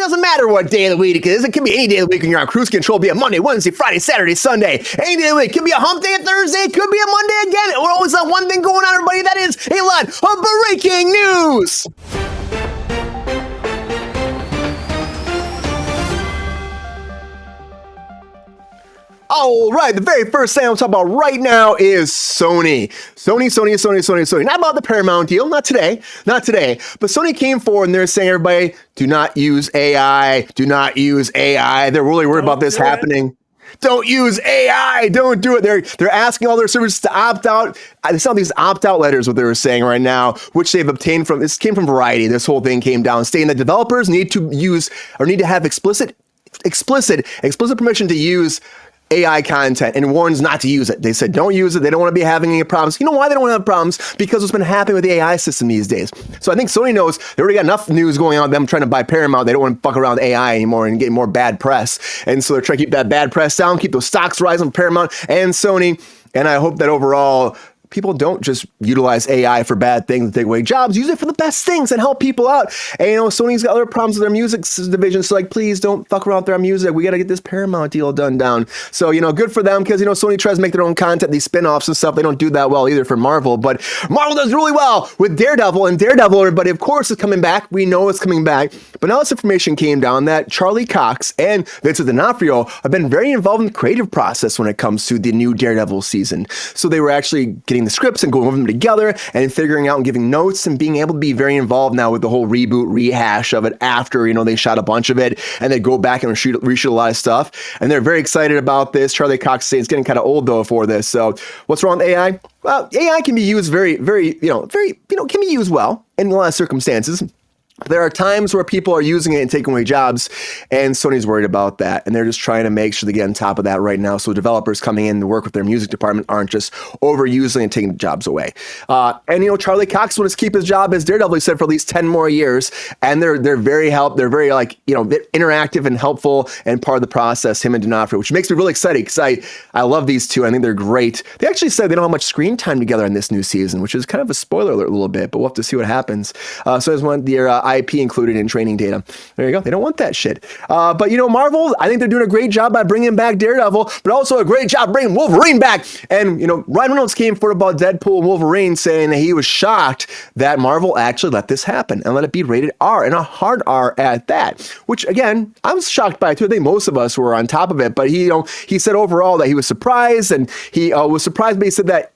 doesn't matter what day of the week it is. It can be any day of the week when you're on cruise control. Be a Monday, Wednesday, Friday, Saturday, Sunday. Any day of the week. It could be a hump day, a Thursday. It could be a Monday again. We're always on one thing going on, everybody. That is a lot of breaking news. All right, the very first thing I'm talking about right now is Sony. Sony. Not about the Paramount deal, not today. But Sony came forward and they're saying, everybody, do not use AI. They're really worried about this happening. Don't use AI. Don't do it. They're asking all their servers to opt out. I saw these opt-out letters, what they were saying right now, which they've obtained from, this came from Variety. This whole thing came down stating that developers need to use, or need to have explicit permission to use AI content and warns not to use it. They said don't use it. They don't want to be having any problems. You know why they don't want to have problems? Because what's been happening with the AI system these days. So I think Sony knows they already got enough news going on, them trying to buy Paramount. They don't want to fuck around with AI anymore and get more bad press. And so they're trying to keep that bad press down, keep those stocks rising, Paramount and Sony. And I hope that overall people don't just utilize AI for bad things and take away jobs. Use it for the best things and help people out. And, you know, Sony's got other problems with their music division. So, like, please don't fuck around with their music. We got to get this Paramount deal done down. So, you know, good for them because, you know, Sony tries to make their own content, these spin-offs and stuff. They don't do that well either for Marvel. But Marvel does really well with Daredevil. And Daredevil, everybody, of course, is coming back. We know it's coming back. But now this information came down that Charlie Cox and Vincent D'Onofrio have been very involved in the creative process when it comes to the new Daredevil season. So they were actually getting the scripts and going over them together and figuring out and giving notes and being able to be very involved now with the whole reboot rehash of it after, you know, they shot a bunch of it and they go back and reshoot a lot of stuff. And they're very excited about this. Charlie Cox says it's getting kind of old though for this. So what's wrong with AI? Well, AI can be used can be used well in a lot of circumstances. There are times where people are using it and taking away jobs, and Sony's worried about that, and they're just trying to make sure they get on top of that right now so developers coming in to work with their music department aren't just overusing and taking jobs away. And, you know, Charlie Cox wants to keep his job as Daredevil, he said, for at least 10 more years, and they're very like, you know, interactive and helpful and part of the process, him and D'Onofrio, which makes me really excited because I love these two. I think they're great. They actually said they don't have much screen time together in this new season, which is kind of a spoiler alert a little bit, but we'll have to see what happens. So I just want their IP included in training data. There you go. They don't want that shit. But, you know, Marvel, I think they're doing a great job by bringing back Daredevil, but also a great job bringing Wolverine back. And, you know, Ryan Reynolds came forward about Deadpool and Wolverine saying that he was shocked that Marvel actually let this happen and let it be rated R, and a hard R at that, which, again, I was shocked by it too. I think most of us were on top of it, but he said overall that he was surprised, and he was surprised, but he said that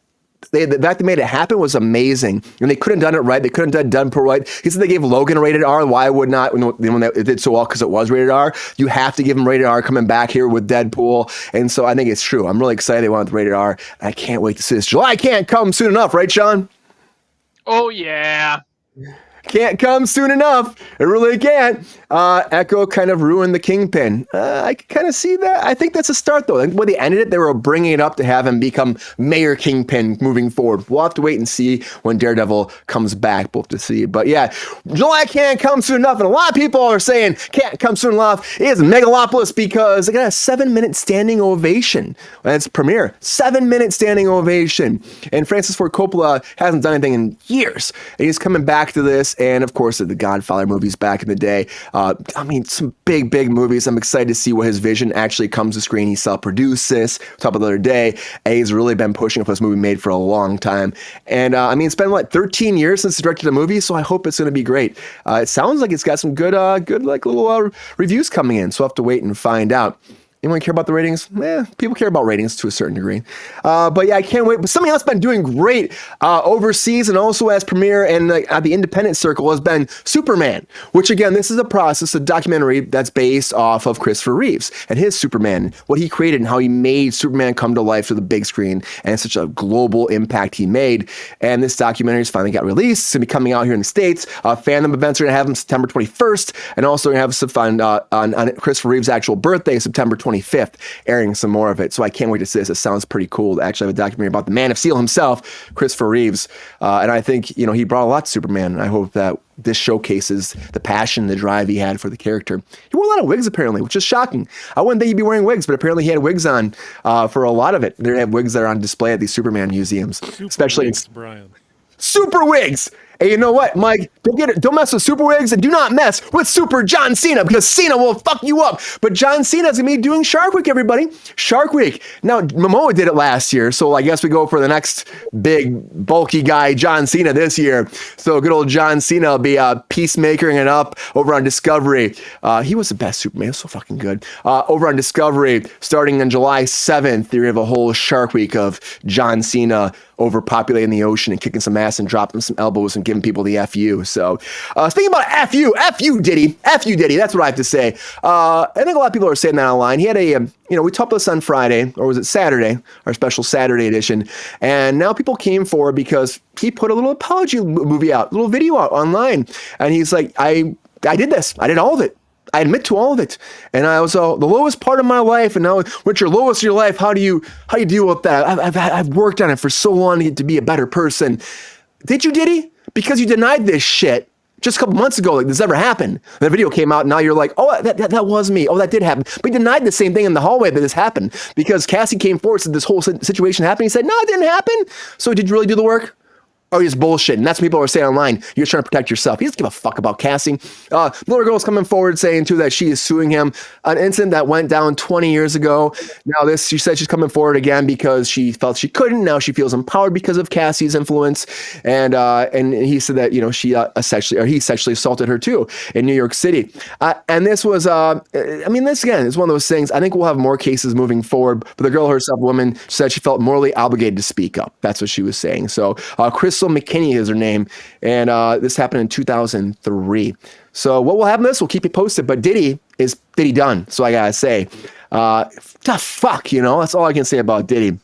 the fact they made it happen was amazing, and they couldn't have done it right. They couldn't have done right. He said they gave Logan a rated R. Why would not? When it did so well because it was rated R. You have to give him rated R coming back here with Deadpool, and so I think it's true. I'm really excited they went with rated R. I can't wait to see this. July can't come soon enough, right, Sean? Oh yeah. Can't come soon enough. It really can't. Echo kind of ruined the Kingpin. I can kind of see that. I think that's a start, though. I think when they ended it, they were bringing it up to have him become Mayor Kingpin moving forward. We'll have to wait and see when Daredevil comes back. We'll have to see. But yeah, July can't come soon enough. And a lot of people are saying can't come soon enough. It is Megalopolis because they got a 7-minute standing ovation. That's premiere. 7-minute standing ovation. And Francis Ford Coppola hasn't done anything in years. And he's coming back to this. And of course, the Godfather movies back in the day. I mean, some big movies. I'm excited to see what his vision actually comes to screen. He self-produced this. Talked about the other day. And he's really been pushing for this movie made for a long time. And I mean, it's been 13 years since he directed a movie, so I hope it's going to be great. It sounds like it's got some good like little reviews coming in. So I'll have to wait and find out. Anyone care about the ratings? People care about ratings to a certain degree. But yeah, I can't wait. But something else been doing great overseas and also as premiere and at the independent circle has been Superman, which again, this is a documentary that's based off of Christopher Reeves and his Superman, what he created and how he made Superman come to life to the big screen and such a global impact he made. And this documentary has finally got released. It's going to be coming out here in the States. Fandom events are going to have them September 21st. And also going to have some fun on Christopher Reeves' actual birthday, September 25th, airing some more of it. So I can't wait to see this. It sounds pretty cool to actually have a documentary about the Man of Steel himself, Christopher Reeves. And I think, he brought a lot to Superman. And I hope that this showcases the passion, the drive he had for the character. He wore a lot of wigs apparently, which is shocking. I wouldn't think he'd be wearing wigs, but apparently he had wigs on for a lot of it. They have wigs that are on display at these Superman museums, especially wigs, Brian. Super wigs. Hey, you know what, Mike? Don't mess with Super Wigs and do not mess with Super John Cena because Cena will fuck you up. But John Cena's gonna be doing Shark Week, everybody. Shark Week. Now, Momoa did it last year, so I guess we go for the next big, bulky guy, John Cena, this year. So good old John Cena will be peacemaking it up over on Discovery. He was the best Superman. He was so fucking good. Over on Discovery, starting on July 7th, you have a whole Shark Week of John Cena overpopulating the ocean and kicking some ass and dropping some elbows and giving people the FU. So speaking about FU Diddy, that's what I have to say. I think a lot of people are saying that online. He had we talked this on Friday, or was it Saturday, our special Saturday edition, and now people came forward because he put a little apology movie out, a little video out online, and he's like, I did this, I did all of it. I admit to all of it, and I was the lowest part of my life. And now, what's your lowest of your life? How do you deal with that? I've worked on it for so long to get to be a better person. Did you, Diddy? Because you denied this shit just a couple months ago, like this never happened. The video came out, and now you're like, oh, that was me. Oh, that did happen. But he denied the same thing in the hallway that this happened because Cassie came forward, said this whole situation happened. He said, no, it didn't happen. So did you really do the work? Oh, he's bullshit. And that's what people are saying online. You're trying to protect yourself. He doesn't give a fuck about Cassie. Little girl's coming forward saying, too, that she is suing him. An incident that went down 20 years ago. Now, she said she's coming forward again because she felt she couldn't. Now she feels empowered because of Cassie's influence. And he said that, he sexually assaulted her, too, in New York City. And this was, this, again, is one of those things. I think we'll have more cases moving forward. But the girl herself, woman, said she felt morally obligated to speak up. That's what she was saying. So, Kruse McKinney is her name, and this happened in 2003. So what will happen to this, we'll keep you posted, but Diddy done, so I gotta say, fuck, that's all I can say about Diddy.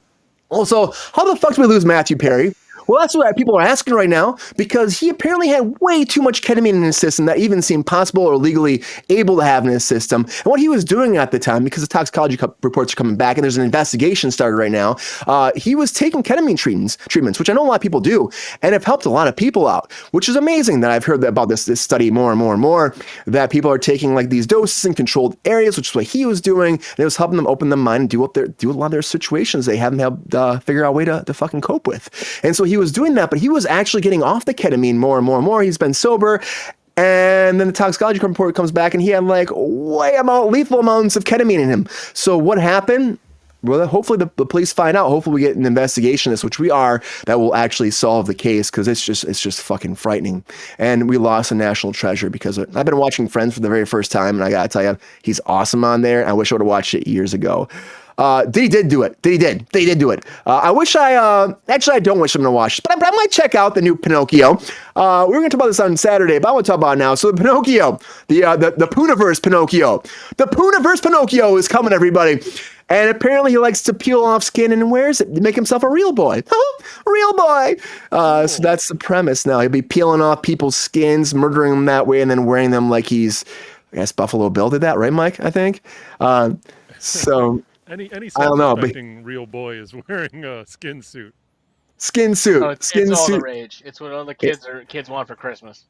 Also, how the fuck did we lose Matthew Perry? Well, that's what people are asking right now, because he apparently had way too much ketamine in his system that even seemed possible or legally able to have in his system. And what he was doing at the time, because the toxicology reports are coming back and there's an investigation started right now, he was taking ketamine treatments, which I know a lot of people do, and have helped a lot of people out, which is amazing that I've heard about this study more and more and more, that people are taking like these doses in controlled areas, which is what he was doing, and it was helping them open their mind and do a lot of their situations they haven't helped figure out a way to fucking cope with. And so he was doing that, but he was actually getting off the ketamine more and more and more. He's been sober. And then the toxicology report comes back and he had like lethal amounts of ketamine in him. So what happened? Well, hopefully the police find out. Hopefully we get an investigation of this, which we are, that will actually solve the case, because it's just fucking frightening. And we lost a national treasure because I've been watching Friends for the very first time, and I gotta tell you, he's awesome on there. I wish I would have watched it years ago. Diddy did do it. Diddy did do it. I wish actually I don't wish him to watch, but I might check out the new Pinocchio. We were going to talk about this on Saturday, but I want to talk about it now. So the Pinocchio, the Pooniverse Pinocchio. The Pooniverse Pinocchio is coming, everybody. And apparently he likes to peel off skin and wears it to make himself a real boy. Real boy. So that's the premise now. He'll be peeling off people's skins, murdering them that way, and then wearing them like he's, I guess Buffalo Bill did that, right, Mike? I think. So... Any self-respecting real boy is wearing a skin suit. Skin suit. Oh, it's all the rage. It's what all the kids want for Christmas.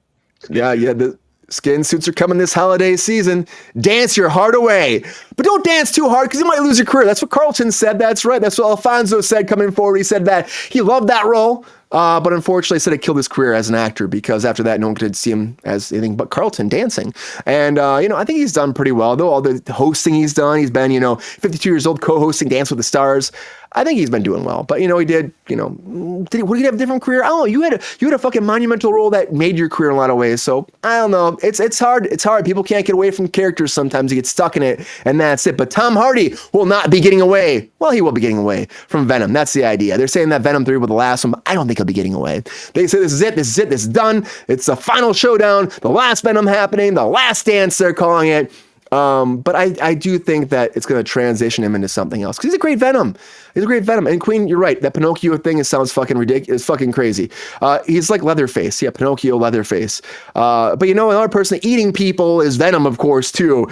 Yeah. The skin suits are coming this holiday season. Dance your heart away, but don't dance too hard because you might lose your career. That's what Carlton said. That's right. That's what Alfonso said coming forward. He said that he loved that role. But unfortunately, said it killed his career as an actor, because after that, no one could see him as anything but Carlton dancing. And, I think he's done pretty well, though. All the hosting he's done, he's been, 52 years old, co-hosting Dance with the Stars. I think he's been doing well, but he did, would he have a different career? I don't know. You had a fucking monumental role that made your career in a lot of ways. So I don't know. It's hard. It's hard. People can't get away from characters sometimes. You get stuck in it, and that's it. But Tom Hardy will not be getting away. Well, he will be getting away from Venom. That's the idea. They're saying that Venom 3 was the last one, but I don't think he'll be getting away. They say this is it. This is done. It's the final showdown. The last Venom happening. The last dance, they're calling it. But I do think that it's going to transition him into something else, because he's a great Venom. And Queen, you're right. That Pinocchio thing, it sounds fucking ridiculous. It's fucking crazy. He's like Leatherface. Yeah, Pinocchio, Leatherface. But another person eating people is Venom, of course, too.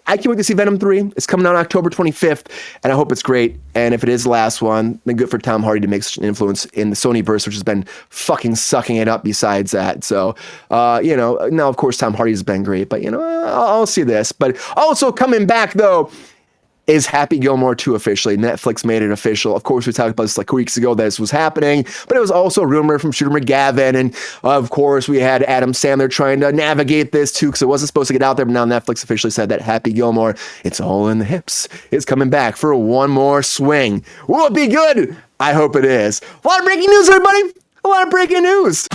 I can't wait to see Venom 3. It's coming out October 25th, and I hope it's great. And if it is the last one, then good for Tom Hardy to make such an influence in the Sonyverse, which has been fucking sucking it up besides that. So, now, of course, Tom Hardy's been great, but, I'll see this. But also coming back, though, is Happy Gilmore 2 officially? Netflix made it official. Of course, we talked about this like weeks ago that this was happening, but it was also a rumor from Shooter McGavin. And of course, we had Adam Sandler trying to navigate this too, because it wasn't supposed to get out there, but now Netflix officially said that Happy Gilmore, It's All in the Hips, is coming back for one more swing. Will it be good? I hope it is. A lot of breaking news, everybody. A lot of breaking news.